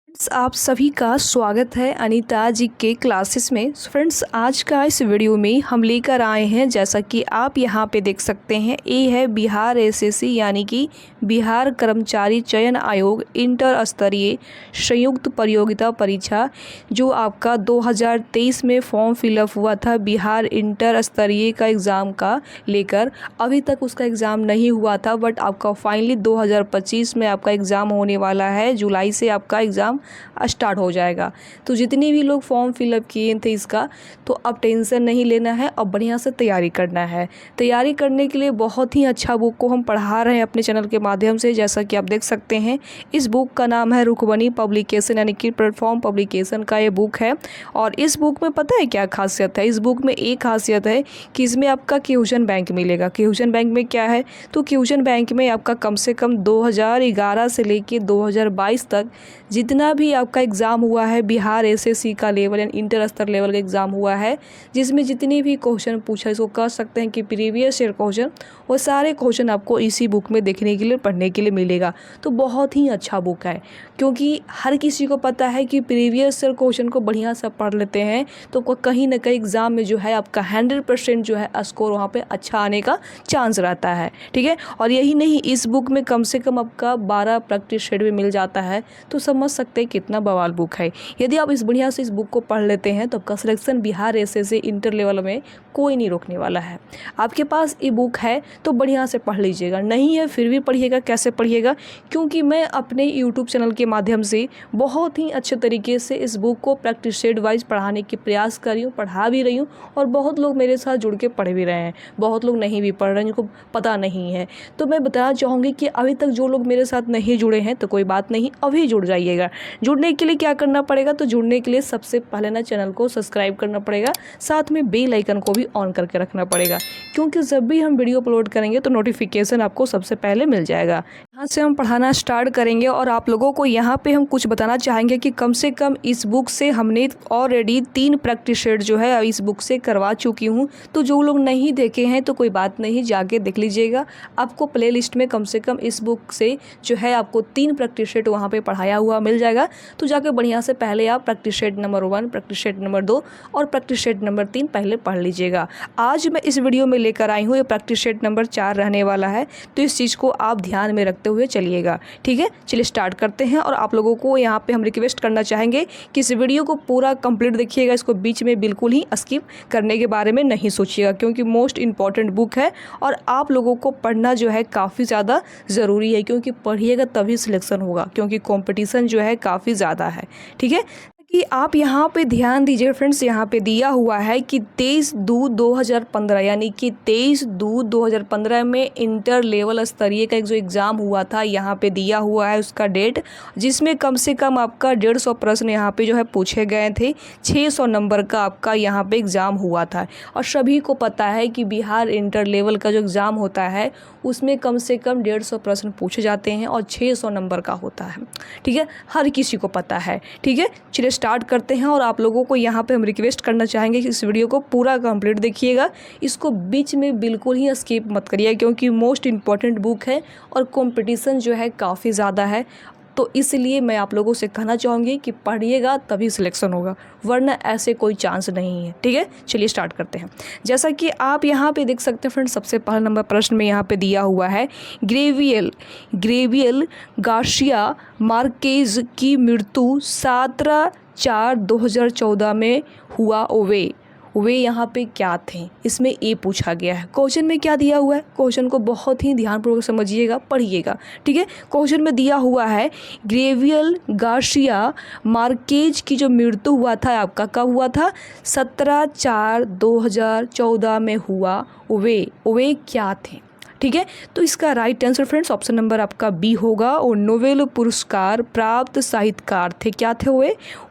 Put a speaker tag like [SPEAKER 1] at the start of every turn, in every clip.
[SPEAKER 1] Friends, आप सभी का स्वागत है अनीता जी के क्लासेस में। फ्रेंड्स, आज का इस वीडियो में हम लेकर आए हैं, जैसा कि आप यहां पे देख सकते हैं, ये है बिहार एसएससी यानी कि बिहार कर्मचारी चयन आयोग इंटर स्तरीय संयुक्त प्रतियोगिता परीक्षा, जो आपका 2023 में फॉर्म फिलअप हुआ था बिहार इंटर स्तरीय का एग्ज़ाम का लेकर। अभी तक उसका एग्ज़ाम नहीं हुआ था, बट आपका फाइनली 2025 में आपका एग्ज़ाम होने वाला है। जुलाई से आपका एग्ज़ाम स्टार्ट हो जाएगा। तो जितने भी लोग फॉर्म फिलअप किए थे इसका, तो अब टेंशन नहीं लेना है, अब बढ़िया से तैयारी करना है। तैयारी करने के लिए बहुत ही अच्छा बुक को हम पढ़ा रहे हैं अपने चैनल के माध्यम से, जैसा कि आप देख सकते हैं। इस बुक का नाम है रुकमणी पब्लिकेशन, यानी कि प्लेटफॉर्म पब्लिकेशन का ये बुक है। और इस बुक में पता है क्या खासियत है? इस बुक में एक खासियत है कि इसमें आपका क्वेश्चन बैंक मिलेगा। क्वेश्चन बैंक में क्या है? तो क्वेश्चन बैंक में आपका कम से कम 2011 से लेके 2022 तक जितना भी आपका एग्ज़ाम हुआ है बिहार एसएससी का लेवल यानी इंटर स्तर लेवल का एग्ज़ाम हुआ है, जिसमें जितने भी क्वेश्चन पूछा, इसको कह सकते हैं कि प्रीवियस ईयर क्वेश्चन, वो सारे क्वेश्चन आपको इसी बुक में देखने के लिए, पढ़ने के लिए मिलेगा। तो बहुत ही अच्छा बुक है, क्योंकि हर किसी को पता है कि प्रीवियस ईयर क्वेश्चन को बढ़िया से पढ़ लेते हैं तो कहीं ना कहीं एग्ज़ाम में जो है आपका 100% जो है स्कोर वहाँ पे अच्छा आने का चांस रहता है। ठीक है, और यही नहीं, इस बुक में कम से कम आपका 12 प्रैक्टिस शेड भी मिल जाता है। तो समझ सकते हैं कितना बवाल बुक है। यदि आप इस बढ़िया से इस बुक को पढ़ लेते हैं तो आपका selection Bihar SSC inter level में कोई नहीं रोकने वाला है। आपके पास ये बुक है तो बढ़िया से पढ़ लीजिएगा, नहीं है फिर भी पढ़िएगा। कैसे पढ़िएगा? क्योंकि मैं अपने यूट्यूब चैनल के माध्यम से बहुत ही अच्छे तरीके से इस बुक को प्रैक्टिस शेड वाइज पढ़ाने की प्रयास कर रही हूँ, पढ़ा भी रही हूँ, और बहुत लोग मेरे साथ जुड़ के पढ़ भी रहे हैं। बहुत लोग नहीं भी पढ़ रहे हैं, जिनको पता नहीं है। तो मैं बताना चाहूँगी कि अभी तक जो लोग मेरे साथ नहीं जुड़े हैं तो कोई बात नहीं, अभी जुड़ जाइएगा। जुड़ने के लिए क्या करना पड़ेगा? तो जुड़ने के लिए सबसे पहले ना चैनल को सब्सक्राइब करना पड़ेगा, साथ में बेल आइकन को भी ऑन करके रखना पड़ेगा, क्योंकि जब भी हम वीडियो अपलोड करेंगे तो नोटिफिकेशन आपको सबसे पहले मिल जाएगा। यहाँ से हम पढ़ाना स्टार्ट करेंगे, और आप लोगों को यहाँ पे हम कुछ बताना चाहेंगे कि कम से कम इस बुक से हमने ऑलरेडी 3 प्रैक्टिस शेड जो है इस बुक से करवा चुकी हूँ। तो जो लोग नहीं देखे हैं तो कोई बात नहीं, जाके देख लीजिएगा। आपको प्ले लिस्ट में कम से कम इस बुक से जो है आपको 3 प्रैक्टिस शेड वहाँ पे पढ़ाया हुआ मिल जाएगा। तो जाके बढ़िया से पहले आप practice shade number 1, practice shade number 2 और प्रैक्टिस शेड नंबर 3 पहले पढ़ लीजिएगा। आज मैं इस वीडियो में लेकर आई हूँ ये प्रैक्टिस शेड नंबर 4 रहने वाला है, तो इस चीज़ को आप ध्यान में रखते हुए चलिएगा। ठीक है, चलिए स्टार्ट करते हैं। और आप लोगों को यहाँ पे हम रिक्वेस्ट करना चाहेंगे कि इस वीडियो को पूरा कंप्लीट देखिएगा, इसको बीच में बिल्कुल ही स्किप करने के बारे में नहीं सोचिएगा, क्योंकि मोस्ट इंपॉर्टेंट बुक है और आप लोगों को पढ़ना जो है काफ़ी ज़्यादा ज़रूरी है, क्योंकि पढ़िएगा तभी सिलेक्शन होगा, क्योंकि कंपटीशन जो है काफ़ी ज़्यादा है। ठीक है, कि आप यहाँ पे ध्यान दीजिए फ्रेंड्स, यहाँ पे दिया हुआ है कि 23/2/2015 यानी कि 23/2/2015 में इंटर लेवल स्तरीय का एक जो एग्ज़ाम हुआ था, यहाँ पे दिया हुआ है उसका डेट, जिसमें कम से कम आपका 150 प्रश्न यहाँ पे जो है पूछे गए थे। 600 नंबर का आपका यहाँ पे एग्ज़ाम हुआ था। और सभी को पता है कि बिहार इंटर लेवल का जो एग्ज़ाम होता है उसमें कम से कम 150 प्रश्न पूछे जाते हैं और 600 नंबर का होता है। ठीक है, हर किसी को पता है। ठीक है, चलिए स्टार्ट करते हैं। और आप लोगों को यहाँ पे हम रिक्वेस्ट करना चाहेंगे कि इस वीडियो को पूरा कंप्लीट देखिएगा, इसको बीच में बिल्कुल ही स्किप मत करिए, क्योंकि मोस्ट इम्पॉर्टेंट बुक है और कंपटीशन जो है काफ़ी ज़्यादा है। तो इसलिए मैं आप लोगों से कहना चाहूँगी कि पढ़िएगा तभी सिलेक्शन होगा, वरना ऐसे कोई चांस नहीं है। ठीक है, चलिए स्टार्ट करते हैं। जैसा कि आप यहाँ पे देख सकते हैं फ्रेंड्स, सबसे पहला नंबर प्रश्न में यहाँ पे दिया हुआ है, ग्रेवियल गार्सिया मार्केज की मृत्यु 17/4/2014 में हुआ। वे यहाँ पे क्या थे? इसमें ए पूछा गया है। क्वेश्चन में क्या दिया हुआ है? क्वेश्चन को बहुत ही ध्यानपूर्वक समझिएगा, पढ़िएगा। ठीक है, क्वेश्चन में दिया हुआ है ग्रेवियल गार्सिया मार्केज की जो मृत्यु हुआ था आपका कब हुआ था? 17/4/2014 में हुआ। वे क्या थे? ठीक है, तो इसका right answer friends option number आपका बी होगा। और नोबेल पुरस्कार प्राप्त साहित्यकार थे। क्या थे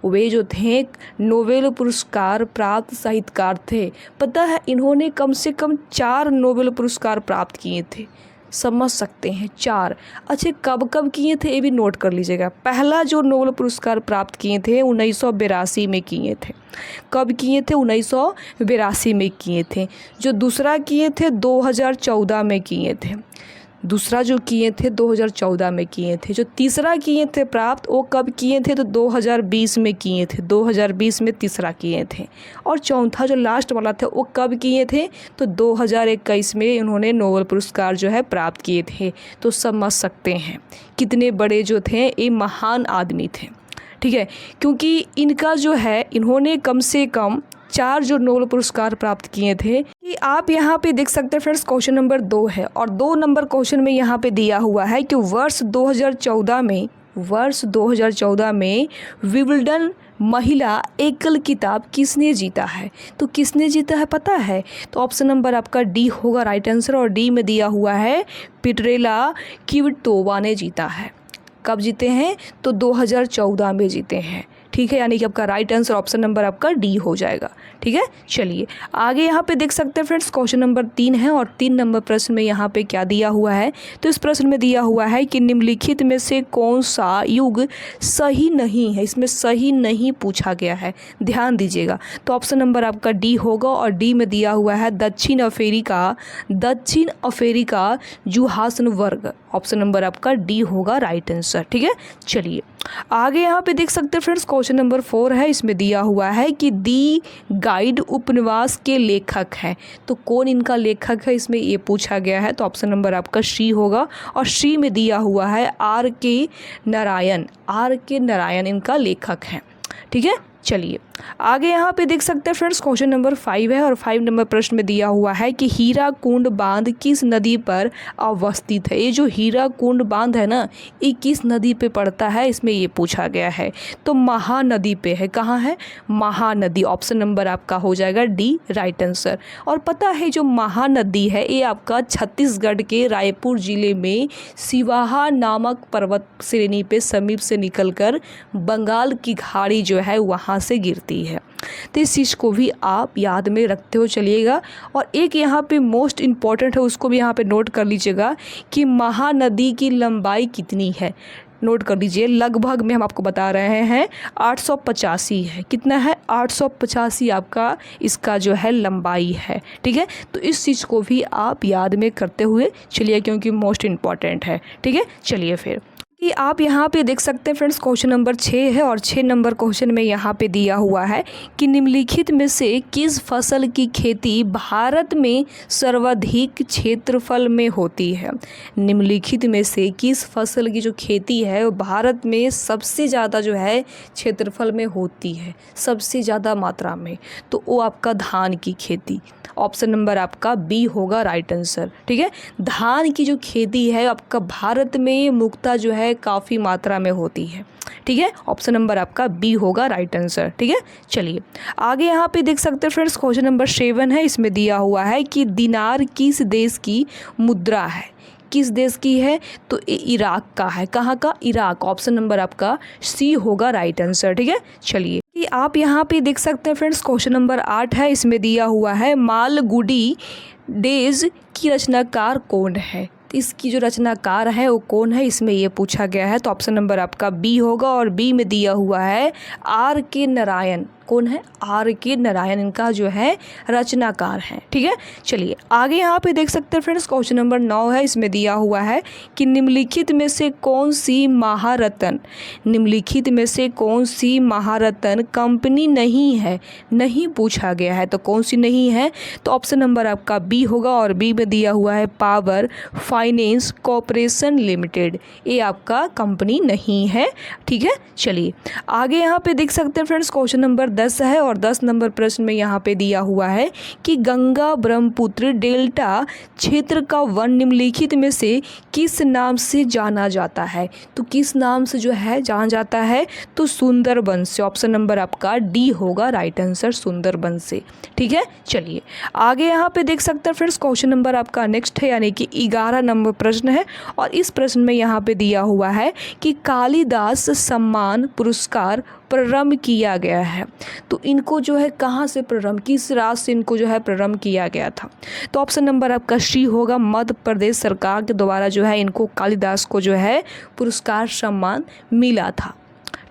[SPEAKER 1] वे जो थे नोबेल पुरस्कार प्राप्त साहित्यकार थे। पता है, इन्होंने कम से कम 4 नोबेल पुरस्कार प्राप्त किए थे। समझ सकते हैं, 4। अच्छा, कब कब किए थे ये भी नोट कर लीजिएगा। पहला जो नोबेल पुरस्कार प्राप्त किए थे 1982 में किए थे। कब किए थे? 1982 में किए थे। जो दूसरा किए थे 2014 में किए थे। दूसरा जो किए थे 2014 में किए थे। जो तीसरा किए थे प्राप्त वो कब किए थे, तो 2020 में किए थे, 2020 में तीसरा किए थे। और चौथा जो लास्ट वाला था वो कब किए थे, तो 2021 में उन्होंने नोबेल पुरस्कार जो है प्राप्त किए थे। तो समझ सकते हैं कितने बड़े जो थे ये महान आदमी थे, ठीक है। क्योंकि इनका जो है इन्होंने कम से कम 4 जो नोबेल पुरस्कार प्राप्त किए थे। कि आप यहाँ पे देख सकते हैं फ्रेंड्स, क्वेश्चन नंबर 2 है और 2 नंबर क्वेश्चन में यहाँ पे दिया हुआ है कि वर्ष 2014 में विंबलडन महिला एकल खिताब किसने जीता है। तो किसने जीता है पता है, तो ऑप्शन नंबर आपका डी होगा राइट आंसर। और डी में दिया हुआ है पेट्रेला क्विटोवा ने जीता है। कब जीते हैं, तो 2014 में जीते हैं, ठीक है। यानी कि आपका राइट आंसर ऑप्शन नंबर आपका डी हो जाएगा, ठीक है। चलिए आगे यहाँ पे देख सकते हैं फ्रेंड्स, क्वेश्चन नंबर 3 है और 3 नंबर प्रश्न में यहाँ पे क्या दिया हुआ है, तो इस प्रश्न में दिया हुआ है कि निम्नलिखित में से कौन सा युग सही नहीं है। इसमें सही नहीं पूछा गया है, ध्यान दीजिएगा। तो ऑप्शन नंबर आपका डी होगा और डी में दिया हुआ है दक्षिण अफ्रीका जोहान्सबर्ग। ऑप्शन नंबर आपका डी होगा राइट आंसर, ठीक है। चलिए आगे यहाँ पे देख सकते हैं फ्रेंड्स, क्वेश्चन नंबर 4 है। इसमें दिया हुआ है कि दी गाइड उपन्यास के लेखक हैं। तो कौन इनका लेखक है, इसमें ये पूछा गया है। तो ऑप्शन नंबर आपका सी होगा और सी में दिया हुआ है आर के नारायण इनका लेखक है, ठीक है। चलिए आगे यहाँ पे देख सकते हैं फ्रेंड्स, क्वेश्चन नंबर 5 है और 5 नंबर प्रश्न में दिया हुआ है कि हीराकुंड बांध किस नदी पर अवस्थित है। ये जो हीराकुंड बांध है ना, ये किस नदी पे पड़ता है, इसमें ये पूछा गया है। तो महानदी पे है। कहाँ है, महानदी। ऑप्शन नंबर आपका हो जाएगा डी राइट आंसर। और पता है जो महानदी है ये आपका छत्तीसगढ़ के रायपुर जिले में सिवाहा नामक पर्वत श्रेणी पे समीप से निकलकर बंगाल की खाड़ी जो है वहाँ से गिरती है। तो इस चीज़ को भी आप याद में रखते हो चलिएगा। और एक यहाँ पे मोस्ट इम्पॉर्टेंट है, उसको भी यहाँ पे नोट कर लीजिएगा कि महानदी की लंबाई कितनी है। नोट कर लीजिए, लगभग में हम आपको बता रहे हैं 885 है। कितना है, 885 आपका इसका जो है लंबाई है, ठीक है। तो इस चीज़ को भी आप याद में करते हुए चलिए क्योंकि मोस्ट इम्पॉर्टेंट है, ठीक है। चलिए फिर कि आप यहाँ पे देख सकते हैं फ्रेंड्स, क्वेश्चन नंबर 6 है और 6 नंबर क्वेश्चन में यहाँ पे दिया हुआ है कि निम्नलिखित में से किस फसल की खेती भारत में सर्वाधिक क्षेत्रफल में होती है। निम्नलिखित में से किस फसल की जो खेती है वो भारत में सबसे ज़्यादा जो है क्षेत्रफल में होती है, सबसे ज़्यादा मात्रा में, तो वो आपका धान की खेती। ऑप्शन नंबर आपका बी होगा राइट आंसर, ठीक है। धान की जो खेती है आपका भारत में मुख्यतः जो है काफ़ी मात्रा में होती है, ठीक है। ऑप्शन नंबर आपका बी होगा राइट आंसर, ठीक है। चलिए आगे यहाँ पे देख सकते हैं फ्रेंड्स, क्वेश्चन नंबर 7 है। इसमें दिया हुआ है कि दिनार किस देश की मुद्रा है। किस देश की है, तो इराक का है। कहाँ का, इराक। ऑप्शन नंबर आपका सी होगा राइट आंसर, ठीक है। चलिए कि आप यहाँ पे देख सकते हैं फ्रेंड्स, क्वेश्चन नंबर 8 है। इसमें दिया हुआ है मालगुडी डेज की रचनाकार कौन है। तो इसकी जो रचनाकार है वो कौन है, इसमें ये पूछा गया है। तो ऑप्शन नंबर आपका बी होगा और बी में दिया हुआ है आर के नारायण। कौन है, आर के नारायण इनका जो है रचनाकार है, ठीक है। चलिए आगे यहाँ पे देख सकते हैं फ्रेंड्स, क्वेश्चन नंबर 9 है। इसमें दिया हुआ है कि निम्नलिखित में से कौन सी महारत्न कंपनी नहीं है, नहीं पूछा गया है। तो कौन सी नहीं है, तो ऑप्शन नंबर आपका बी होगा और बी में दिया हुआ है पावर फाइनेंस कॉर्पोरेशन लिमिटेड। ये आपका कंपनी नहीं है, ठीक है। चलिए आगे यहाँ पे देख सकते हैं फ्रेंड्स, क्वेश्चन नंबर 10 है और 10 नंबर प्रश्न में यहाँ पे दिया हुआ है कि गंगा ब्रह्मपुत्र डेल्टा क्षेत्र का वन निम्नलिखित में से किस नाम से जाना जाता है। तो किस नाम से जो है जाना जाता है, तो सुंदरबन से। ऑप्शन नंबर आपका डी होगा राइट आंसर, सुंदरबन से, ठीक है। चलिए आगे यहाँ पे देख सकते हैं फ्रेंड्स, क्वेश्चन नंबर आपका नेक्स्ट है यानी कि 11 नंबर प्रश्न है और इस प्रश्न में यहाँ पे दिया हुआ है कि कालिदास सम्मान पुरस्कार प्रारंभ किया गया है। तो इनको जो है कहाँ से प्रारंभ, किस राज्य से इनको जो है प्रारंभ किया गया था। तो ऑप्शन नंबर आपका सी होगा, मध्य प्रदेश सरकार के द्वारा जो है इनको कालिदास को जो है पुरस्कार सम्मान मिला था,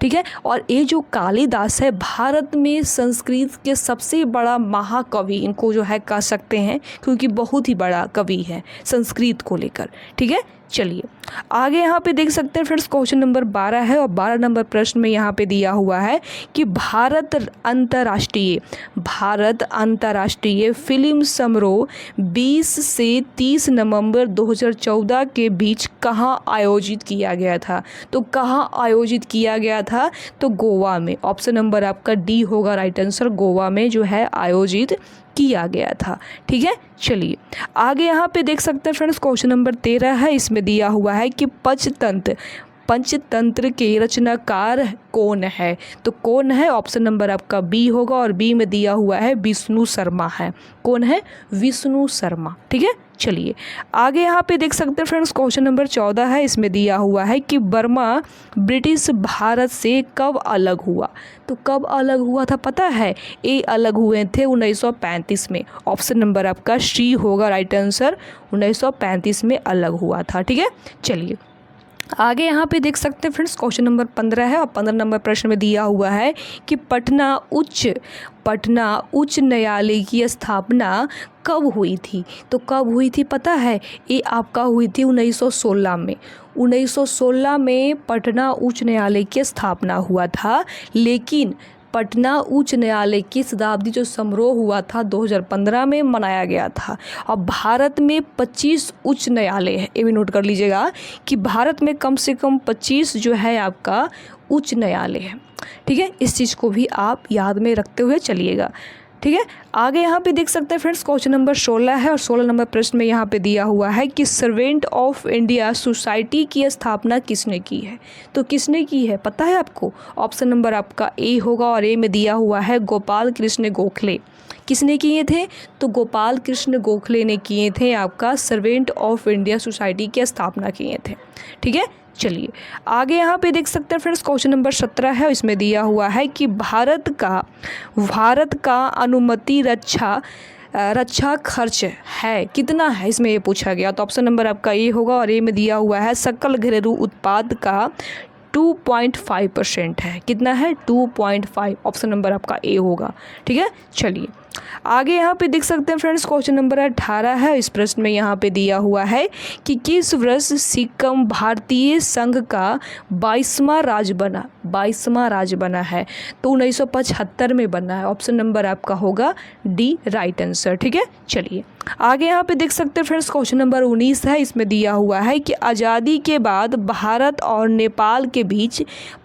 [SPEAKER 1] ठीक है। और ये जो कालिदास है भारत में संस्कृत के सबसे बड़ा महाकवि इनको जो है कह सकते हैं, क्योंकि बहुत ही बड़ा कवि है संस्कृत को लेकर। ठीक है, चलिए आगे यहाँ पे देख सकते हैं फ्रेंड्स, क्वेश्चन नंबर 12 है और 12 नंबर प्रश्न में यहाँ पे दिया हुआ है कि भारत अंतर्राष्ट्रीय फिल्म समारोह 20 से 30 नवंबर 2014 के बीच कहाँ आयोजित किया गया था। तो कहाँ आयोजित किया गया था, तो गोवा में। ऑप्शन नंबर आपका डी होगा राइट आंसर, गोवा में जो है आयोजित किया गया था। ठीक है, चलिए आगे यहाँ पे देख सकते हैं फ्रेंड्स, क्वेश्चन नंबर 13 है। इसमें दिया हुआ है कि पंचतंत्र के रचनाकार कौन है। तो कौन है, ऑप्शन नंबर आपका बी होगा और बी में दिया हुआ है विष्णु शर्मा है। कौन है, विष्णु शर्मा। ठीक है, चलिए आगे यहाँ पे देख सकते हैं फ्रेंड्स, क्वेश्चन नंबर 14 है। इसमें दिया हुआ है कि बर्मा ब्रिटिश भारत से कब अलग हुआ। तो कब अलग हुआ था पता है, ये अलग हुए थे 1935 में। ऑप्शन नंबर आपका सी होगा राइट आंसर, 1935 में अलग हुआ था। ठीक है, चलिए आगे यहाँ पे देख सकते हैं फ्रेंड्स, क्वेश्चन नंबर 15 है और 15 नंबर प्रश्न में दिया हुआ है कि पटना उच्च न्यायालय की स्थापना कब हुई थी। तो कब हुई थी पता है, ये आपका हुई थी 1916 में। 1916 में पटना उच्च न्यायालय की स्थापना हुआ था, लेकिन पटना उच्च न्यायालय की शताब्दी जो समारोह हुआ था 2015 में मनाया गया था। और भारत में 25 उच्च न्यायालय है, ये भी नोट कर लीजिएगा कि भारत में कम से कम 25 जो है आपका उच्च न्यायालय है। ठीक है, इस चीज़ को भी आप याद में रखते हुए चलिएगा। ठीक है, आगे यहाँ पे देख सकते हैं फ्रेंड्स, क्वेश्चन नंबर 16 है और 16 नंबर प्रश्न में यहाँ पे दिया हुआ है कि सर्वेंट ऑफ इंडिया सोसाइटी की स्थापना किसने की है। तो किसने की है पता है आपको, ऑप्शन नंबर आपका ए होगा और ए में दिया हुआ है गोपाल कृष्ण गोखले। किसने किए थे, तो गोपाल कृष्ण गोखले ने किए थे आपका सर्वेंट ऑफ इंडिया सोसाइटी की स्थापना किए थे। ठीक है, चलिए आगे यहाँ पे देख सकते हैं फ्रेंड्स, क्वेश्चन नंबर 17 है। इसमें दिया हुआ है कि भारत का अनुमति रक्षा खर्च है कितना है, इसमें ये पूछा गया। तो ऑप्शन नंबर आपका ए होगा और ए में दिया हुआ है सकल घरेलू उत्पाद का 2.5% है। कितना है, 2.5। ऑप्शन नंबर आपका ए होगा। ठीक है, चलिए आगे यहाँ पे देख सकते हैं फ्रेंड्स, क्वेश्चन नंबर 18 है। इस प्रश्न में यहाँ पे दिया हुआ है कि किस वर्ष सिक्किम भारतीय संघ का 22वां राज्य बना है। तो 1975 में बना है। ऑप्शन नंबर आपका होगा डी राइट आंसर। ठीक है, चलिए आगे यहाँ पे देख सकते हैं फ्रेंड्स, क्वेश्चन नंबर 19 है। इसमें दिया हुआ है कि आज़ादी के बाद भारत और नेपाल के बीच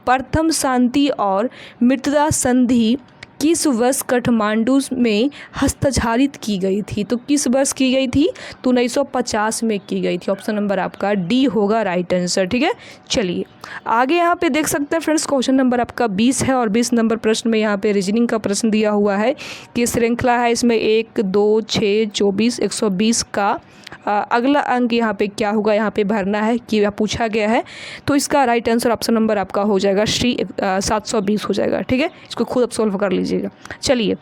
[SPEAKER 1] प्रथम शांति और मित्रता संधि किस वर्ष काठमांडू में हस्ताक्षरित की गई थी। तो किस वर्ष की गई थी, तो 1950 में की गई थी। ऑप्शन नंबर आपका डी होगा राइट आंसर। ठीक है, चलिए आगे यहाँ पे देख सकते हैं फ्रेंड्स, क्वेश्चन नंबर आपका 20 है और 20 नंबर प्रश्न में यहाँ पे रीजनिंग का प्रश्न दिया हुआ है कि श्रृंखला है। इसमें 1, 2, 6, 24, 120 का अगला अंक यहाँ पे क्या होगा, यहाँ पे भरना है कि पूछा गया है। तो इसका राइट आंसर ऑप्शन नंबर आपका हो जाएगा सी 720 हो जाएगा। ठीक है, इसको खुद आप सॉल्व कर लीजिएगा। चलिए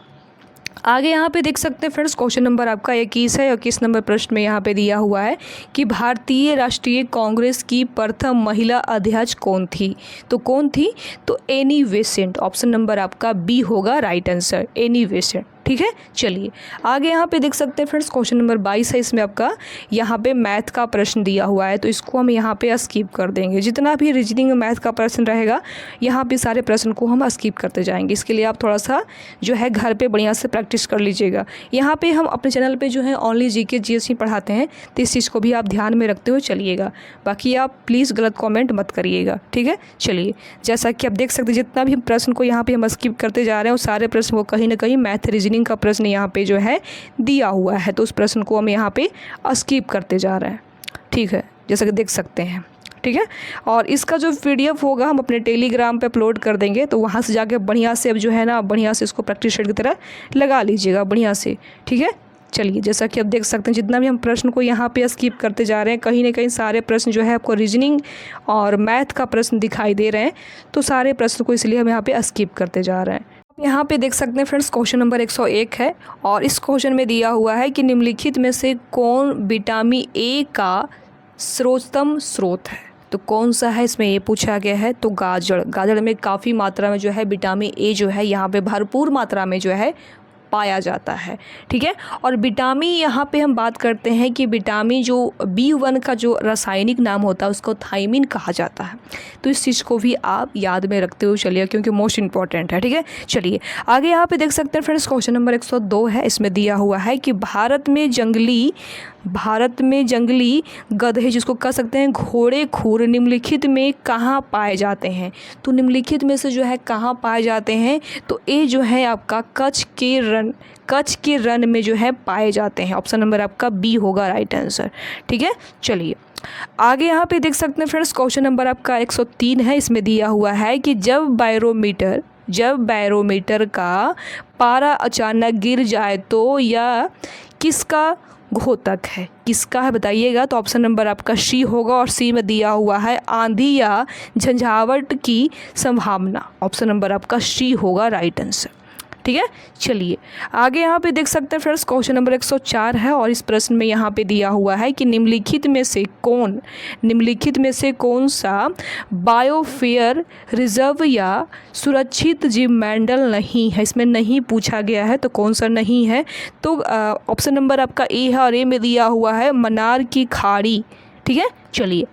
[SPEAKER 1] आगे यहाँ पे देख सकते हैं फ्रेंड्स, क्वेश्चन नंबर आपका 21 है और 21 नंबर प्रश्न में यहाँ पे दिया हुआ है कि भारतीय राष्ट्रीय कांग्रेस की प्रथम महिला अध्यक्ष कौन थी। तो कौन थी, तो एनी बेसेंट। ऑप्शन नंबर आपका बी होगा राइट आंसर, एनी बेसेंट। ठीक है, चलिए आगे यहाँ पे देख सकते हैं फ्रेंड्स, क्वेश्चन नंबर 22 है। इसमें आपका यहाँ पे मैथ का प्रश्न दिया हुआ है, तो इसको हम यहाँ पे स्किप कर देंगे। जितना भी रीजनिंग मैथ का प्रश्न रहेगा यहाँ पे सारे प्रश्न को हम स्किप करते जाएंगे। इसके लिए आप थोड़ा सा जो है घर पे बढ़िया से प्रैक्टिस कर लीजिएगा। यहाँ पे हम अपने चैनल पे जो है ओनली जीके जीएस ही पढ़ाते हैं, तो इस चीज़ को भी आप ध्यान में रखते हुए चलिएगा। बाकी आप प्लीज़ गलत कॉमेंट मत करिएगा। ठीक है, चलिए जैसा कि आप देख सकते हैं जितना भी प्रश्न को यहाँ पे हम स्किप करते जा रहे हैं, वो सारे प्रश्न को कहीं ना कहीं मैथ रीजनिंग का प्रश्न यहाँ पे जो है दिया हुआ है, तो उस प्रश्न को हम यहाँ पे स्किप करते जा रहे हैं। ठीक है, जैसा कि देख सकते हैं। ठीक है, और इसका जो PDF होगा हम अपने टेलीग्राम पे अपलोड कर देंगे, तो वहाँ से जाके बढ़िया से अब जो है ना बढ़िया से इसको प्रैक्टिस शेड की तरह लगा लीजिएगा बढ़िया से। ठीक है, चलिए जैसा कि आप देख सकते हैं जितना भी हम प्रश्न को यहाँ पे स्किप करते जा रहे हैं, कहीं ना कहीं सारे प्रश्न जो है आपको रीजनिंग और मैथ का प्रश्न दिखाई दे रहे हैं, तो सारे प्रश्न को इसलिए हम यहाँ पे स्किप करते जा रहे हैं। यहाँ पे देख सकते हैं फ्रेंड्स, क्वेश्चन नंबर 101 है और इस क्वेश्चन में दिया हुआ है कि निम्नलिखित में से कौन विटामिन ए का सर्वोत्तम स्रोत है। तो कौन सा है इसमें ये पूछा गया है, तो गाजर। गाजर में काफ़ी मात्रा में जो है विटामिन ए जो है यहाँ पे भरपूर मात्रा में जो है पाया जाता है। ठीक है, और विटामिन यहाँ पे हम बात करते हैं कि विटामिन जो B1 का जो रासायनिक नाम होता है उसको थायमिन कहा जाता है। तो इस चीज़ को भी आप याद में रखते हुए चलिए क्योंकि मोस्ट इंपॉर्टेंट है। ठीक है, चलिए आगे यहाँ पे देख सकते हैं फ्रेंड्स, क्वेश्चन नंबर 102 है। इसमें दिया हुआ है कि भारत में जंगली गधे जिसको कह सकते हैं घोड़े खुर निम्नलिखित में कहाँ पाए जाते हैं। तो निम्नलिखित में से जो है कहाँ पाए जाते हैं, तो ये जो है आपका कच्छ के रन में जो है पाए जाते हैं। ऑप्शन नंबर आपका बी होगा राइट आंसर। ठीक है, चलिए आगे यहाँ पे देख सकते हैं फ्रेंड्स, क्वेश्चन नंबर आपका 103 है। इसमें दिया हुआ है कि जब बैरोमीटर का पारा अचानक गिर जाए तो यह किसका घोतक है, किसका है बताइएगा। तो ऑप्शन नंबर आपका सी होगा और सी में दिया हुआ है आंधी या झंझावट की संभावना। ऑप्शन नंबर आपका सी होगा राइट आंसर। ठीक है, चलिए आगे यहाँ पे देख सकते हैं फ्रेंड्स, क्वेश्चन नंबर 104 है और इस प्रश्न में यहाँ पे दिया हुआ है कि निम्नलिखित में से कौन सा बायोस्फीयर रिजर्व या सुरक्षित जीवमंडल नहीं है। इसमें नहीं पूछा गया है, तो कौन सा नहीं है, तो ऑप्शन नंबर आपका ए है और ए में दिया हुआ है मन्नार की खाड़ी। ठीक है, चलिए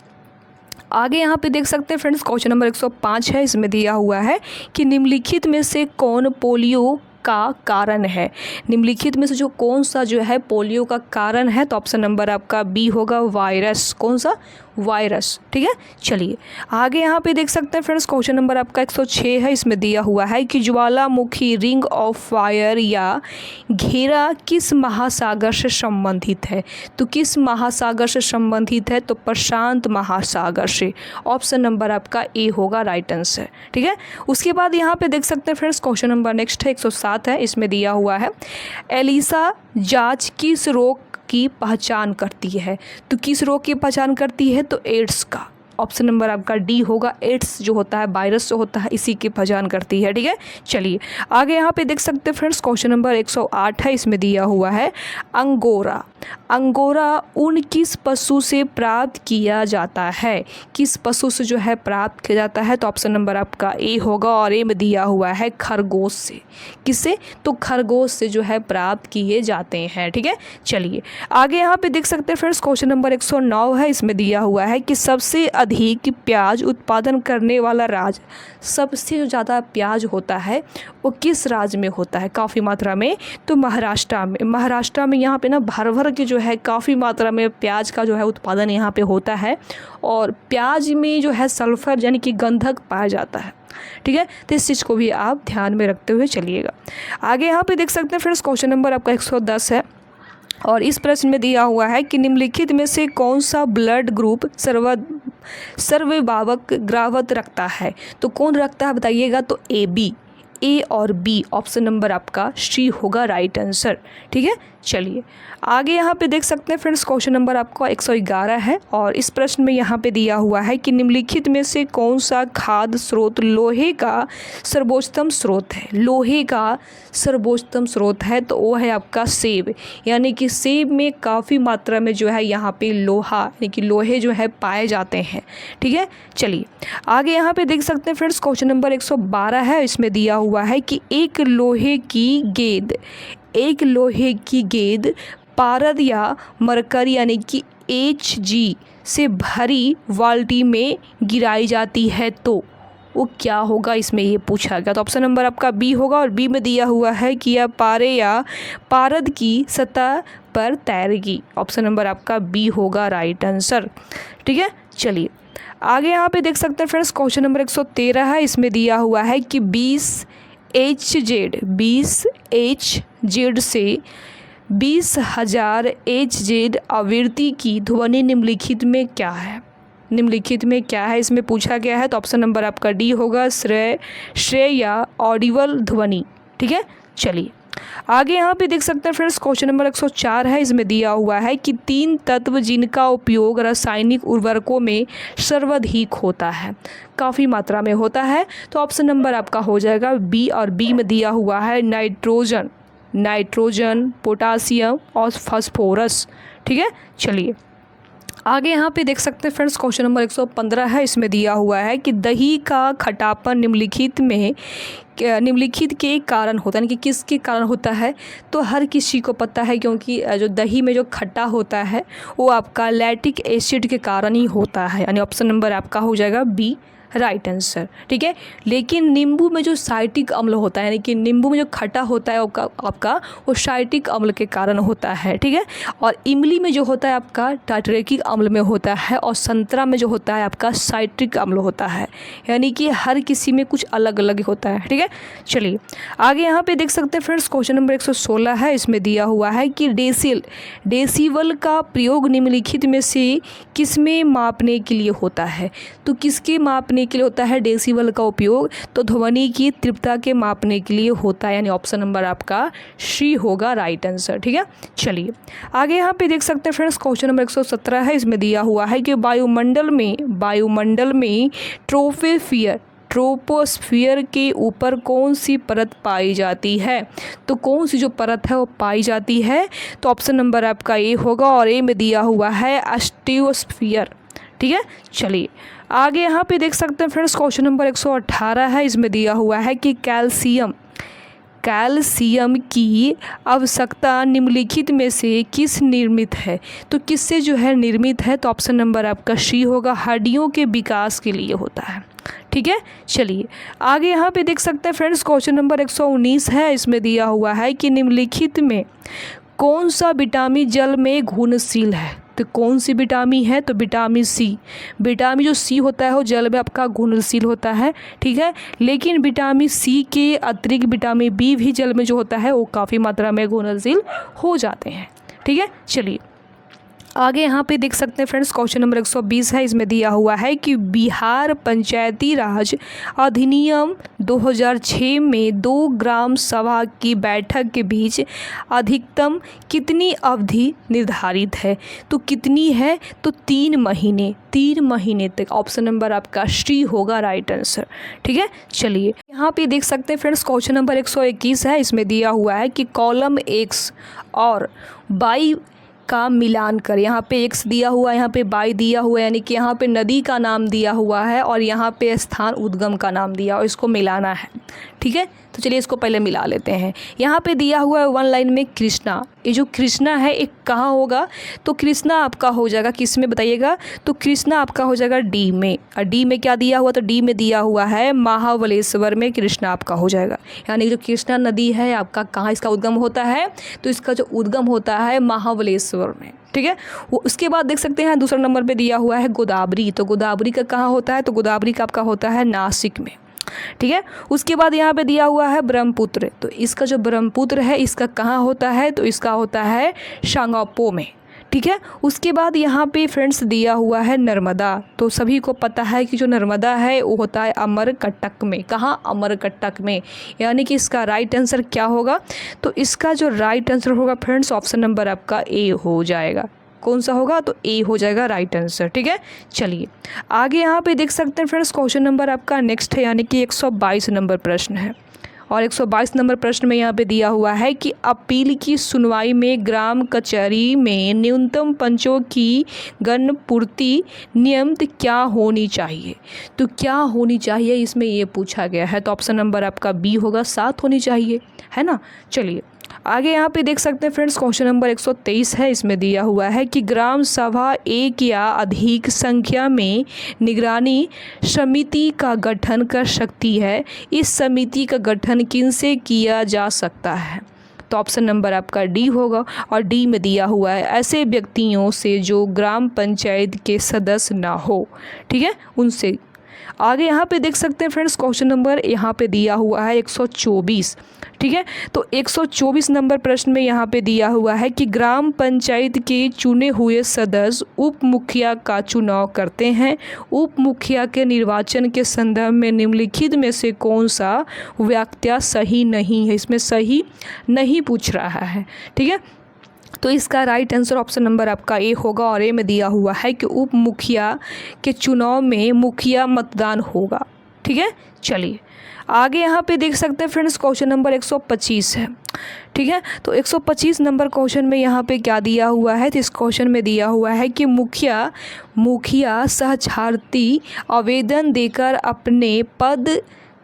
[SPEAKER 1] आगे यहाँ पे देख सकते हैं फ्रेंड्स, क्वेश्चन नंबर 105 है। इसमें दिया हुआ है कि निम्नलिखित में से कौन पोलियो का कारण है। निम्नलिखित में से जो कौन सा जो है पोलियो का कारण है, तो ऑप्शन नंबर आपका बी होगा वायरस। कौन सा, वायरस। ठीक है, चलिए आगे यहाँ पे देख सकते हैं फ्रेंड्स, क्वेश्चन नंबर आपका 106 है। इसमें दिया हुआ है कि ज्वालामुखी रिंग ऑफ फायर या घेरा किस महासागर से संबंधित है। तो किस महासागर से संबंधित है, तो प्रशांत महासागर से। ऑप्शन नंबर आपका ए होगा राइट आंसर। ठीक है, उसके बाद यहाँ पे देख सकते हैं फ्रेंड्स, क्वेश्चन नंबर नेक्स्ट है 107 है। इसमें दिया हुआ है एलिसा जांच किस रोग की पहचान करती है। तो किस रोग की पहचान करती है, तो एड्स का। ऑप्शन नंबर आपका डी होगा, एड्स जो होता है वायरस जो होता है इसी की पहचान करती है। ठीक है, चलिए आगे यहाँ पे देख सकते हैं फ्रेंड्स, क्वेश्चन नंबर 108 है। इसमें दिया हुआ है अंगोरा ऊन किस पशु से प्राप्त किया जाता है। किस पशु से जो है प्राप्त किया जाता है, तो ऑप्शन नंबर आपका ए होगा और ए में दिया हुआ है खरगोश से। किससे, तो खरगोश से जो है प्राप्त किए जाते हैं। ठीक है, चलिए आगे यहाँ पे देख सकते हैं फ्रेंड्स, क्वेश्चन नंबर 109 है। इसमें दिया हुआ है कि सबसे अधिक प्याज उत्पादन करने वाला राज्य, सबसे जो ज़्यादा प्याज होता है वो किस राज्य में होता है काफ़ी मात्रा में, तो महाराष्ट्र में यहाँ पे ना भर भर के जो है काफ़ी मात्रा में प्याज का जो है उत्पादन यहाँ पे होता है और प्याज में जो है सल्फर यानी कि गंधक पाया जाता है। ठीक है, तो इस चीज़ को भी आप ध्यान में रखते हुए चलिएगा। आगे यहाँ पे देख सकते हैं फ्रेंड्स, क्वेश्चन नंबर आपका 110 है और इस प्रश्न में दिया हुआ है कि निम्नलिखित में से कौन सा ब्लड ग्रुप सर्वभावक ग्रावत रखता है। तो कौन रखता है बताइएगा, तो ए और बी। ऑप्शन नंबर आपका सी होगा राइट आंसर। ठीक है, चलिए आगे यहाँ पे देख सकते हैं फ्रेंड्स, क्वेश्चन नंबर आपका 111 है और इस प्रश्न में यहाँ पे दिया हुआ है कि निम्नलिखित में से कौन सा खाद्य स्रोत लोहे का सर्वोत्तम स्रोत है। लोहे का सर्वोत्तम स्रोत है तो वो है आपका सेब, यानी कि सेब में काफ़ी मात्रा में जो है यहाँ पे लोहा यानी कि लोहे जो है पाए जाते हैं। ठीक है, चलिए आगे यहाँ पे देख सकते हैं फ्रेंड्स, क्वेश्चन नंबर 112 है। इसमें दिया हुआ है कि एक लोहे की गेंद पारद या मरकरी यानी कि Hg से भरी बाल्टी में गिराई जाती है तो वो क्या होगा, इसमें ये पूछा गया। तो ऑप्शन नंबर आपका बी होगा और बी में दिया हुआ है कि यह पारे या पारद की सतह पर तैरेगी। ऑप्शन नंबर आपका बी होगा राइट आंसर। ठीक है, चलिए आगे यहाँ पे देख सकते हैं फ्रेंड्स, क्वेश्चन नंबर 113 है। इसमें दिया हुआ है कि 20 Hz से 20,000 Hz आवृत्ति की ध्वनि निम्नलिखित में क्या है। इसमें पूछा गया है। तो ऑप्शन नंबर आपका डी होगा श्रेय या ऑडिबल ध्वनि। ठीक है, चलिए आगे यहाँ पे देख सकते हैं फ्रेंड्स, क्वेश्चन नंबर 104 है। इसमें दिया हुआ है कि 3 तत्व जिनका उपयोग रासायनिक उर्वरकों में सर्वाधिक होता है, काफ़ी मात्रा में होता है, तो ऑप्शन नंबर आपका हो जाएगा बी और बी में दिया हुआ है नाइट्रोजन, पोटासियम और फास्फोरस। ठीक है, चलिए आगे यहाँ पे देख सकते हैं फ्रेंड्स, क्वेश्चन नंबर 115 है। इसमें दिया हुआ है कि दही का खट्टापन निम्नलिखित के कारण होता है, यानी कि किसके कारण होता है। तो हर किसी को पता है, क्योंकि जो दही में जो खट्टा होता है वो आपका लैक्टिक एसिड के कारण ही होता है, यानी ऑप्शन नंबर आपका हो जाएगा बी राइट आंसर। ठीक है, लेकिन नींबू में जो साइट्रिक अम्ल होता है, यानी कि नींबू में जो खट्टा होता है आपका वो साइट्रिक अम्ल के कारण होता है। ठीक है, और इमली में जो होता है आपका टार्टरिक अम्ल में होता है, और संतरा में जो होता है आपका साइट्रिक अम्ल होता है, यानी कि हर किसी में कुछ अलग अलग होता है। ठीक है, चलिए आगे यहाँ पे देख सकते हैं फ्रेंड्स, क्वेश्चन नंबर 116 है। इसमें दिया हुआ है कि डेसिबल का प्रयोग निम्नलिखित में से किसमें मापने के लिए होता है। तो किसके मापने के लिए होता है डेसिबल का उपयोग? तो ध्वनि की तीव्रता के मापने के लिए होता है, यानी ऑप्शन नंबर आपका सी होगा राइट आंसर। ठीक है, चलिए आगे यहाँ पे देख सकते हैं फ्रेंड्स, क्वेश्चन नंबर 117 है। इसमें दिया हुआ है कि वायुमंडल में ट्रोपोस्फियर के ऊपर कौन सी परत पाई जाती है। तो कौन सी जो परत है वो पाई जाती है, तो ऑप्शन नंबर आपका ए होगा, और ए में दिया हुआ है एस्ट्रोस्फियर। ठीक है, चलिए आगे यहाँ पे देख सकते हैं फ्रेंड्स, क्वेश्चन नंबर 118 है। इसमें दिया हुआ है कि कैल्शियम की आवश्यकता निम्नलिखित में से किस निर्मित है। तो किससे जो है निर्मित है, तो ऑप्शन नंबर आपका सी होगा, हड्डियों के विकास के लिए होता है। ठीक है, चलिए आगे यहाँ पे देख सकते हैं फ्रेंड्स, क्वेश्चन नंबर 119 है। इसमें दिया हुआ है कि निम्नलिखित में कौन सा विटामिन जल में घुलनशील है। तो कौन सी विटामिन है, तो विटामिन सी। विटामिन जो सी होता है वो जल में आपका घुलनशील होता है। ठीक है, लेकिन विटामिन सी के अतिरिक्त विटामिन बी भी जल में जो होता है वो काफ़ी मात्रा में घुलनशील हो जाते हैं। ठीक है, चलिए आगे यहाँ पे देख सकते हैं फ्रेंड्स, क्वेश्चन नंबर 120 है। इसमें दिया हुआ है कि बिहार पंचायती राज अधिनियम 2006 में 2 ग्राम सभा की बैठक के बीच अधिकतम कितनी अवधि निर्धारित है। तो कितनी है, तो 3 महीने तक। ऑप्शन नंबर आपका सी होगा राइट आंसर। ठीक है, चलिए यहाँ पे देख सकते हैं फ्रेंड्स, क्वेश्चन नंबर 121 है। इसमें दिया हुआ है कि कॉलम एक्स और बाई का मिलान कर। यहाँ पे एक्स दिया हुआ है, यहाँ पे बाई दिया हुआ है, यानी कि यहाँ पे नदी का नाम दिया हुआ है और यहाँ पे स्थान उद्गम का नाम दिया और इसको मिलाना है। ठीक है, तो चलिए इसको पहले मिला लेते हैं। यहाँ पे दिया हुआ है 1 लाइन में कृष्णा। ये जो कृष्णा है एक कहाँ होगा, तो कृष्णा आपका हो जाएगा किस में बताइएगा, तो कृष्णा आपका हो जाएगा डी में। और डी में क्या दिया हुआ, तो डी में दिया हुआ है महाबलेश्वर में कृष्णा आपका हो जाएगा। यानी जो कृष्णा नदी है आपका कहाँ इसका उद्गम होता है, तो इसका जो उद्गम होता है महाबलेश्वर में। ठीक है, वो उसके बाद देख सकते हैं दूसरा नंबर पे दिया हुआ है गोदावरी। तो गोदावरी का कहाँ होता है, तो गोदावरी का आपका होता है नासिक में। ठीक है, उसके बाद यहाँ पे दिया हुआ है ब्रह्मपुत्र। तो इसका जो ब्रह्मपुत्र है इसका कहाँ होता है, तो इसका होता है शांगापो में। ठीक है, उसके बाद यहाँ पे फ्रेंड्स दिया हुआ है नर्मदा। तो सभी को पता है कि जो नर्मदा है वो होता है अमरकंटक में। कहाँ, अमरकंटक में। यानी कि इसका राइट आंसर क्या होगा, तो इसका जो राइट आंसर होगा फ्रेंड्स ऑप्शन नंबर आपका ए हो जाएगा। कौन सा होगा, तो ए हो जाएगा राइट आंसर। ठीक है, चलिए आगे यहाँ पे देख सकते हैं फ्रेंड्स, क्वेश्चन नंबर आपका नेक्स्ट है, यानी कि 122 नंबर प्रश्न है। और 122 नंबर प्रश्न में यहाँ पे दिया हुआ है कि अपील की सुनवाई में ग्राम कचहरी में न्यूनतम पंचों की गणपूर्ति नियमित क्या होनी चाहिए। तो क्या होनी चाहिए इसमें ये पूछा गया है, तो ऑप्शन नंबर आपका बी होगा 7 होनी चाहिए, है ना। चलिए आगे यहाँ पे देख सकते हैं फ्रेंड्स, क्वेश्चन नंबर 123 है। इसमें दिया हुआ है कि ग्राम सभा एक या अधिक संख्या में निगरानी समिति का गठन कर सकती है। इस समिति का गठन किनसे किया जा सकता है, तो ऑप्शन नंबर आपका डी होगा। और डी में दिया हुआ है ऐसे व्यक्तियों से जो ग्राम पंचायत के सदस्य ना हो। ठीक है, उनसे। आगे यहाँ पे देख सकते हैं फ्रेंड्स, क्वेश्चन नंबर यहाँ पे दिया हुआ है 124। ठीक है, तो 124 नंबर प्रश्न में यहाँ पे दिया हुआ है कि ग्राम पंचायत के चुने हुए सदस्य उप मुखिया का चुनाव करते हैं। उप मुखिया के निर्वाचन के संदर्भ में निम्नलिखित में से कौन सा व्याख्या सही नहीं है। इसमें सही नहीं पूछ रहा है। ठीक है, तो इसका राइट आंसर ऑप्शन नंबर आपका ए होगा। और ए में दिया हुआ है कि उप मुखिया के चुनाव में मुखिया मतदान होगा। ठीक है, चलिए आगे यहाँ पे देख सकते हैं फ्रेंड्स क्वेश्चन नंबर 125 है। ठीक है, तो 125 नंबर क्वेश्चन में यहाँ पे क्या दिया हुआ है, तो इस क्वेश्चन में दिया हुआ है कि मुखिया साक्षात्ती आवेदन देकर अपने पद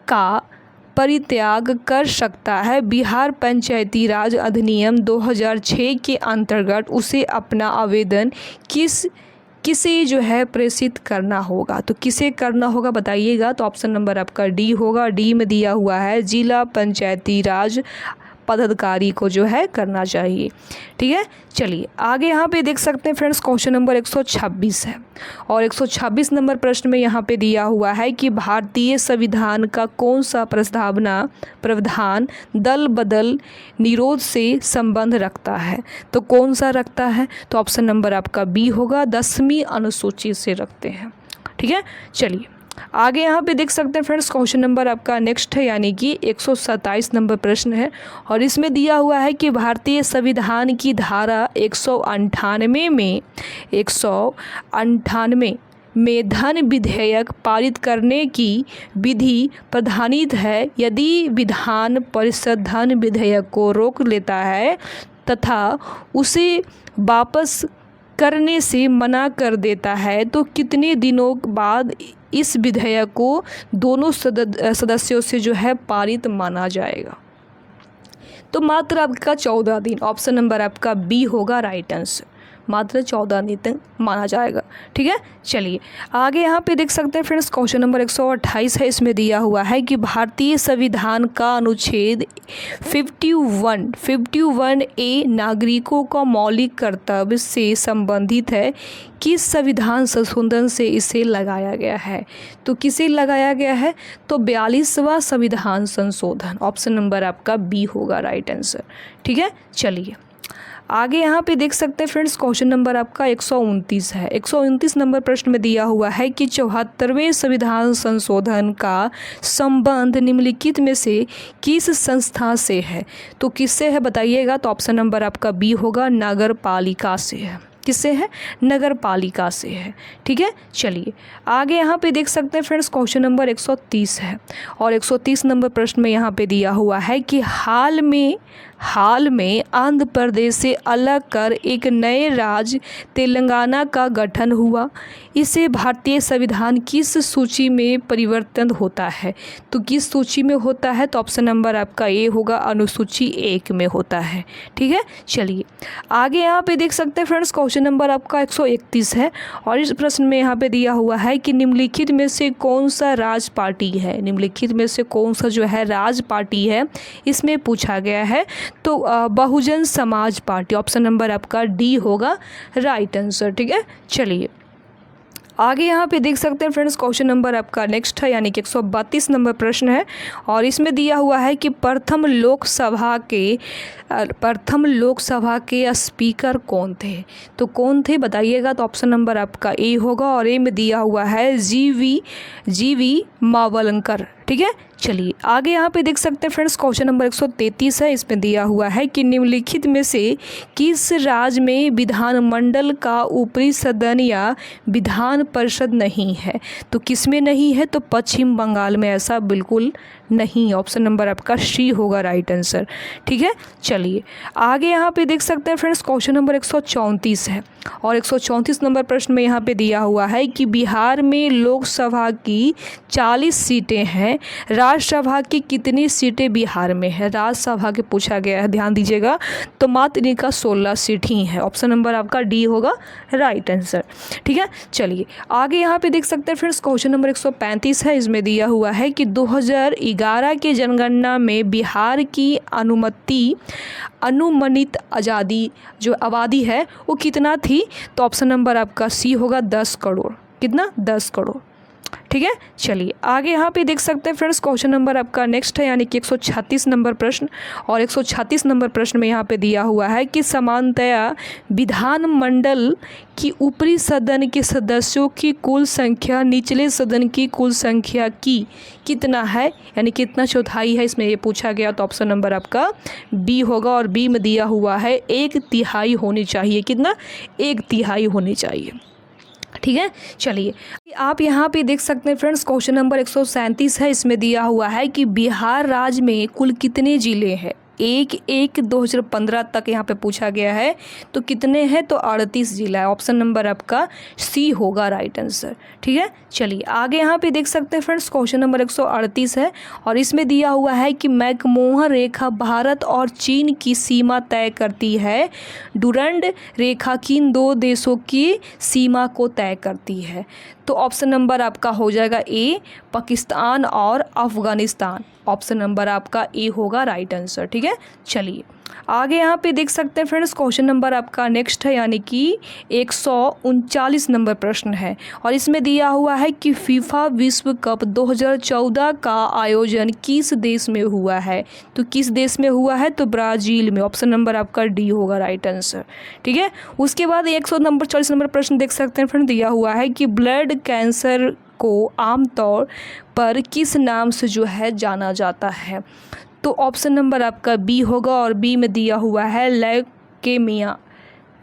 [SPEAKER 1] का परित्याग कर सकता है। बिहार पंचायती राज अधिनियम 2006 के अंतर्गत उसे अपना आवेदन किसे जो है प्रेषित करना होगा। तो किसे करना होगा बताइएगा, तो ऑप्शन नंबर आपका डी होगा। डी में दिया हुआ है जिला पंचायती राज पदाधिकारी को जो है करना चाहिए। ठीक है, चलिए आगे यहाँ पे देख सकते हैं फ्रेंड्स क्वेश्चन नंबर 126 है, और 126 नंबर प्रश्न में यहाँ पे दिया हुआ है कि भारतीय संविधान का कौन सा प्रावधान दल बदल निरोध से संबंध रखता है। तो कौन सा रखता है, तो ऑप्शन नंबर आपका बी होगा, 10वीं अनुसूची से रखते हैं। ठीक है, चलिए आगे यहाँ पे देख सकते हैं फ्रेंड्स क्वेश्चन नंबर आपका नेक्स्ट है, यानी कि 127 नंबर प्रश्न है, और इसमें दिया हुआ है कि भारतीय संविधान की धारा 198 में धन विधेयक पारित करने की विधि प्रावधानित है। यदि विधान परिषद धन विधेयक को रोक लेता है तथा उसे वापस करने से मना कर देता है, तो कितने दिनों बाद इस विधेयक को दोनों सदस्यों से जो है पारित माना जाएगा। तो मात्र आपका 14 दिन, ऑप्शन नंबर आपका बी होगा राइट आंसर, मात्र 14 दिन तक माना जाएगा। ठीक है, चलिए आगे यहाँ पे देख सकते हैं फ्रेंड्स क्वेश्चन नंबर 128 है। इसमें दिया हुआ है कि भारतीय संविधान का अनुच्छेद 51 ए नागरिकों का मौलिक कर्तव्य से संबंधित है। किस संविधान संशोधन से इसे लगाया गया है, तो किसे लगाया गया है, तो 42वां संविधान संशोधन, ऑप्शन नंबर आपका बी होगा राइट आंसर। ठीक है, चलिए आगे यहाँ पे देख सकते हैं फ्रेंड्स क्वेश्चन नंबर आपका 129 है। 129 नंबर प्रश्न में दिया हुआ है कि 74वें संविधान संशोधन का संबंध निम्नलिखित में से किस संस्था से है। तो किससे है बताइएगा, तो ऑप्शन नंबर आपका बी होगा, नगर पालिका से है। किससे है, नगर पालिका से है। ठीक है, चलिए आगे यहाँ पे देख सकते हैं फ्रेंड्स क्वेश्चन नंबर 130 है, और 130 नंबर प्रश्न में यहाँ पे दिया हुआ है कि हाल में आंध्र प्रदेश से अलग कर एक नए राज्य तेलंगाना का गठन हुआ। इसे भारतीय संविधान किस सूची में परिवर्तन होता है, तो किस सूची में होता है, तो ऑप्शन नंबर आपका ए होगा, अनुसूची 1 में होता है। ठीक है, चलिए आगे यहाँ पे देख सकते हैं फ्रेंड्स क्वेश्चन नंबर आपका 131 है, और इस प्रश्न में यहाँ पे दिया हुआ है कि निम्नलिखित में से कौन सा राज पार्टी है, निम्नलिखित में से कौन सा जो है राज पार्टी है, इसमें पूछा गया है। तो Bahujan Samaj party, option number आपका डी होगा राइट आंसर। ठीक है, चलिए आगे यहाँ पे देख सकते हैं फ्रेंड्स क्वेश्चन नंबर आपका नेक्स्ट है, यानी कि 132 नंबर प्रश्न है, और इसमें दिया हुआ है कि प्रथम लोकसभा के स्पीकर कौन थे। तो कौन थे बताइएगा, तो ऑप्शन नंबर आपका ए होगा, और ए में दिया हुआ है जीवी मावलंकर। ठीक है, चलिए आगे यहाँ पे देख सकते हैं फ्रेंड्स क्वेश्चन नंबर 133 है। इसमें दिया हुआ है कि निम्नलिखित में से किस राज्य में विधानमंडल का ऊपरी सदन या विधान परिषद नहीं है। तो किस में नहीं है, तो पश्चिम बंगाल में ऐसा बिल्कुल नहीं, ऑप्शन नंबर आपका सी होगा राइट आंसर। ठीक है, चलिए आगे यहाँ पे देख सकते हैं फ्रेंड्स क्वेश्चन नंबर 134 है, और 134 नंबर प्रश्न में यहाँ पे दिया हुआ है कि बिहार में लोकसभा की 40 सीटें हैं, राज्यसभा की कितनी सीटें बिहार में है। राज्यसभा के पूछा गया है, ध्यान दीजिएगा, तो मात्र इनका 16 सीट ही है, ऑप्शन नंबर आपका डी होगा राइट आंसर। ठीक है, चलिए आगे यहाँ पे देख सकते हैं फ्रेंड्स क्वेश्चन नंबर 135 है। इसमें दिया हुआ है कि 2011 के जनगणना में बिहार की अनुमानित आबादी है वो कितना थी, तो ऑप्शन नंबर आपका सी होगा 10 करोड़। कितना, 10 करोड़। ठीक है, चलिए आगे यहाँ पे देख सकते हैं फ्रेंड्स क्वेश्चन नंबर आपका नेक्स्ट है, यानी कि 136 नंबर प्रश्न, और 136 नंबर प्रश्न में यहाँ पे दिया हुआ है कि सामान्यतया विधानमंडल की ऊपरी सदन के सदस्यों की कुल संख्या निचले सदन की कुल संख्या की कितना है, यानी कितना चौथाई है, इसमें ये पूछा गया। तो ऑप्शन नंबर आपका बी होगा, और बी में दिया हुआ है 1/3 होनी चाहिए। कितना, 1/3 होनी चाहिए। ठीक है। चलिए आप यहाँ पे देख सकते हैं फ्रेंड्स, क्वेश्चन नंबर 137 है। इसमें दिया हुआ है कि बिहार राज्य में कुल कितने ज़िले हैं। 1/1/2015 तक यहाँ पे पूछा गया है, तो कितने हैं, तो 38 जिला है। ऑप्शन नंबर आपका सी होगा राइट आंसर। ठीक है। चलिए आगे यहाँ पे देख सकते हैं फ्रेंड्स, क्वेश्चन नंबर 138 है और इसमें दिया हुआ है कि मैकमोहन रेखा भारत और चीन की सीमा तय करती है। डुरंड रेखा किन दो देशों की सीमा को तय करती है। तो ऑप्शन नंबर आपका हो जाएगा ए, पाकिस्तान और अफ़गानिस्तान। ऑप्शन नंबर आपका ए होगा राइट आंसर। ठीक है। चलिए आगे यहाँ पे देख सकते हैं फ्रेंड्स, क्वेश्चन नंबर आपका नेक्स्ट है, यानी कि 139 नंबर प्रश्न है और इसमें दिया हुआ है कि फीफा विश्व कप 2014 का आयोजन किस देश में हुआ है। तो किस देश में हुआ है, तो ब्राज़ील में। ऑप्शन नंबर आपका डी होगा राइट आंसर। ठीक है। उसके बाद 140 नंबर प्रश्न देख सकते हैं फ्रेंड, दिया हुआ है कि ब्लड कैंसर को आमतौर पर किस नाम से जो है जाना जाता है। तो ऑप्शन नंबर आपका बी होगा और बी में दिया हुआ है लैकेमिया।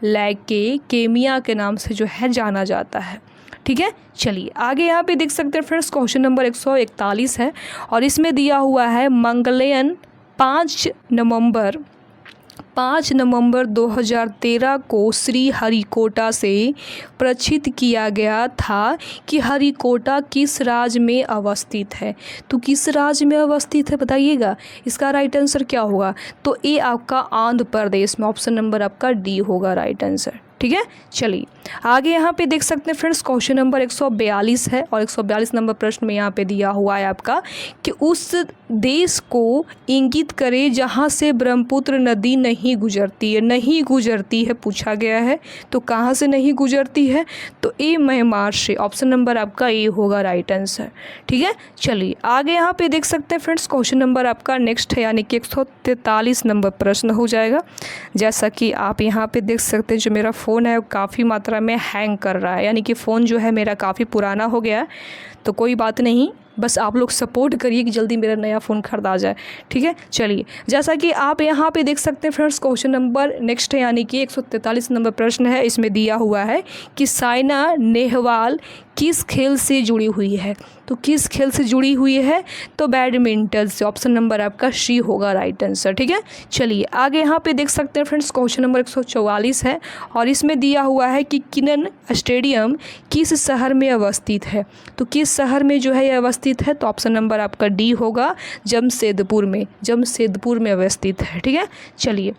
[SPEAKER 1] लैकेमिया के नाम से जो है जाना जाता है। ठीक है। चलिए आगे यहाँ पे देख सकते हैं फ्रेंड्स, क्वेश्चन नंबर 141 है और इसमें दिया हुआ है मंगलयान 5 नवंबर 2013 को श्रीहरिकोटा से प्रक्षेपित किया गया था कि हरिकोटा किस राज्य में अवस्थित है। तो किस राज्य में अवस्थित है बताइएगा, इसका राइट आंसर क्या होगा। तो ये आपका आंध्र प्रदेश में। ऑप्शन नंबर आपका डी होगा राइट आंसर। ठीक है। चलिए आगे यहाँ पे देख सकते हैं फ्रेंड्स, क्वेश्चन नंबर 142 है और 142 नंबर प्रश्न में यहाँ पे दिया हुआ है आपका कि उस देश को इंगित करे जहाँ से ब्रह्मपुत्र नदी नहीं गुजरती है पूछा गया है। तो कहाँ से नहीं गुजरती है, तो ए म्यांमार से। ऑप्शन नंबर आपका ए होगा राइट आंसर। ठीक है। चलिए आगे यहाँ पे देख सकते हैं फ्रेंड्स, क्वेश्चन नंबर आपका नेक्स्ट है, यानी कि 143 नंबर प्रश्न हो जाएगा। जैसा कि आप यहाँ पे देख सकते हैं, जो मेरा फ़ोन है काफ़ी मात्रा में हैंग कर रहा है, यानी कि फ़ोन जो है मेरा काफ़ी पुराना हो गया है। तो कोई बात नहीं, बस आप लोग सपोर्ट करिए कि जल्दी मेरा नया फ़ोन खरीदा जाए। ठीक है। चलिए जैसा कि आप यहाँ पे देख सकते हैं फ्रेंड्स, क्वेश्चन नंबर नेक्स्ट है, यानी कि 143 नंबर प्रश्न है। इसमें दिया हुआ है कि साइना नेहवाल किस खेल से जुड़ी हुई है। तो किस खेल से जुड़ी हुई है, तो बैडमिंटन से। ऑप्शन नंबर आपका सी होगा राइट आंसर। ठीक है। चलिए आगे यहाँ पे देख सकते हैं फ्रेंड्स, क्वेश्चन नंबर 144 है और इसमें दिया हुआ है कि किनन स्टेडियम किस शहर में अवस्थित है। तो किस शहर में जो है ये अवस्थित है, तो ऑप्शन नंबर आपका डी होगा जमशेदपुर में अवस्थित है। ठीक है। चलिए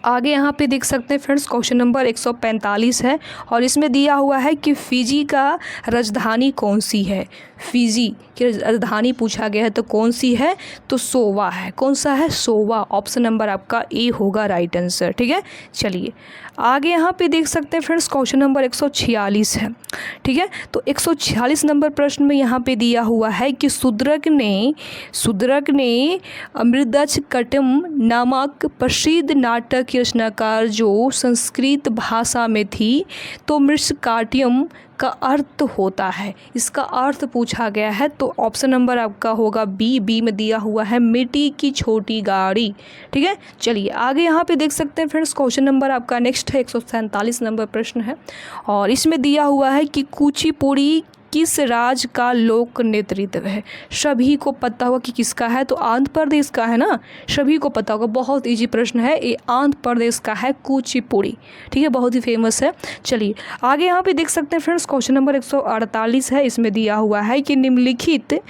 [SPEAKER 1] आगे यहाँ पे देख सकते हैं फ्रेंड्स, क्वेश्चन नंबर 145 है और इसमें दिया हुआ है कि फिजी का राजधानी कौन सी है। फिजी की राजधानी पूछा गया है, तो कौन सी है, तो सोवा है। कौन सा है, सोवा। ऑप्शन नंबर आपका ए होगा राइट आंसर। ठीक है। चलिए आगे यहाँ पे देख सकते हैं फ्रेंड्स, क्वेश्चन नंबर 146 है। ठीक है। तो 146 नंबर प्रश्न में यहाँ पे दिया हुआ है कि शूद्रक ने अमृतक्ष कट्टम नामक प्रसिद्ध नाटक की रचनाकार जो संस्कृत भाषा में थी। तो मृत्सकाट्यम का अर्थ होता है, इसका अर्थ पूछा गया है। तो ऑप्शन नंबर आपका होगा बी में दिया हुआ है मिट्टी की छोटी गाड़ी। ठीक है। चलिए आगे यहाँ पे देख सकते हैं फ्रेंड्स, क्वेश्चन नंबर आपका नेक्स्ट है, 147 नंबर प्रश्न है और इसमें दिया हुआ है कि कुचिपुड़ी किस राज्य का लोक नृत्य है। सभी को पता होगा कि किसका है, तो आंध्र प्रदेश का है ना, सभी को पता होगा। बहुत इजी प्रश्न है, ये आंध्र प्रदेश का है कुचिपुड़ी। ठीक है। बहुत ही फेमस है। चलिए आगे यहाँ पे देख सकते हैं फ्रेंड्स, क्वेश्चन नंबर 148 है। इसमें दिया हुआ है कि निम्नलिखित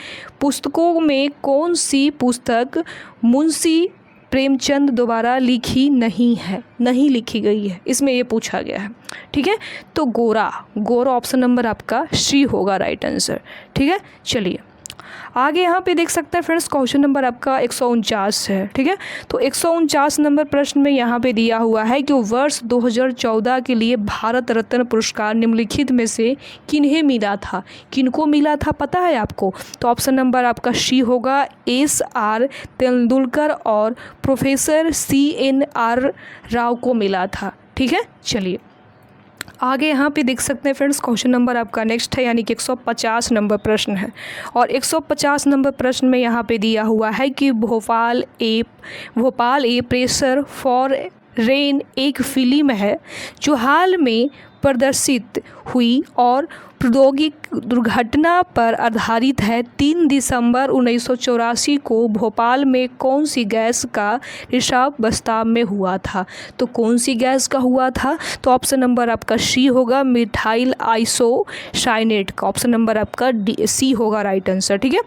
[SPEAKER 1] पुस्तकों में कौन सी पुस्तक मुंशी प्रेमचंद द्वारा नहीं लिखी गई है, इसमें ये पूछा गया है। ठीक है। तो गोरा ऑप्शन नंबर आपका सी होगा राइट आंसर। ठीक है। चलिए आगे यहाँ पे देख सकते हैं फ्रेंड्स, क्वेश्चन नंबर आपका 149 है। ठीक है। तो 149 नंबर प्रश्न में यहाँ पे दिया हुआ है कि वर्ष 2014 के लिए भारत रत्न पुरस्कार निम्नलिखित में से किनको मिला था पता है आपको। तो ऑप्शन नंबर आपका सी होगा SR तेंदुलकर और प्रोफेसर CNR राव को मिला था। ठीक है। चलिए आगे यहाँ पे देख सकते हैं फ्रेंड्स, क्वेश्चन नंबर आपका नेक्स्ट है, यानी कि 150 नंबर प्रश्न है और 150 नंबर प्रश्न में यहाँ पे दिया हुआ है कि भोपाल ए प्रेशर फॉर रेन एक फिल्म है जो हाल में प्रदर्शित हुई और प्रौद्योगिक दुर्घटना पर आधारित है। 3 दिसंबर 1984 को भोपाल में कौन सी गैस का रिसाव वास्तव में हुआ था? तो कौन सी गैस का हुआ था? तो ऑप्शन नंबर आपका सी होगा, मिथाइल आइसोसाइनेट का। ऑप्शन नंबर आपका सी होगा राइट आंसर। ठीक है,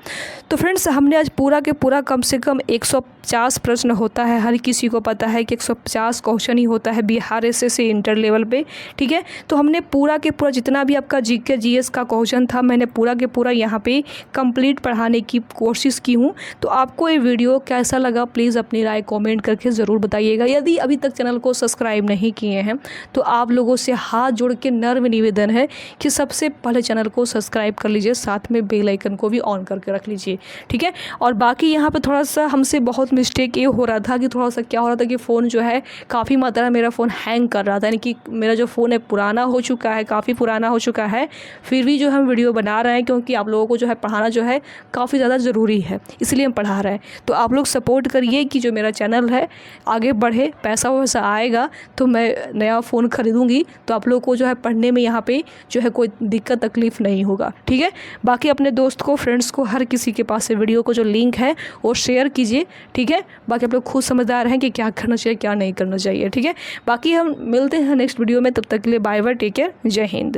[SPEAKER 1] तो फ्रेंड्स हमने आज पूरा के पूरा कम से कम 150 प्रश्न होता है, हर किसी को पता है कि 150 क्वेश्चन ही होता है बिहार एसएससी इंटर लेवल पे। ठीक है, तो हमने पूरा के पूरा जितना भी आपका जीके जीएस का क्वेश्चन था मैंने पूरा के पूरा यहाँ पे कंप्लीट पढ़ाने की कोशिश की हूँ। तो आपको ये वीडियो कैसा लगा प्लीज़ अपनी राय कमेंट करके ज़रूर बताइएगा। यदि अभी तक चैनल को सब्सक्राइब नहीं किए हैं तो आप लोगों से हाथ जोड़ के नर्म निवेदन है कि सबसे पहले चैनल को सब्सक्राइब कर लीजिए, साथ में बेल आइकन को भी ऑन करके रख लीजिए। ठीक है, और बाकी यहाँ पर थोड़ा सा हमसे बहुत मिस्टेक ये हो रहा था कि थोड़ा सा क्या हो रहा था कि फ़ोन जो है काफ़ी मात्रा में मेरा फ़ोन हैंग कर रहा था, यानी कि मेरा जो फ़ोन है पुराना हो चुका है, काफ़ी पुराना हो चुका है, फिर भी जो हम वीडियो बना रहे हैं क्योंकि आप लोगों को जो है पढ़ाना जो है काफ़ी ज़्यादा ज़रूरी है, इसलिए हम पढ़ा रहे हैं। तो आप लोग सपोर्ट करिए कि जो मेरा चैनल है आगे बढ़े, पैसा वैसा आएगा तो मैं नया फ़ोन ख़रीदूँगी, तो आप लोग को जो है पढ़ने में यहाँ पे जो है कोई दिक्कत तकलीफ़ नहीं होगा। ठीक है, बाकी अपने दोस्त को, फ्रेंड्स को, हर किसी के पास से वीडियो को जो लिंक है वो शेयर कीजिए। ठीक है, बाकी आप लोग खुद समझदार हैं कि क्या करना चाहिए क्या नहीं करना चाहिए। ठीक है, बाकी हम मिलते हैं नेक्स्ट वीडियो में, तब तक के लिए बाय बाय, टेक केयर, जय हिंद।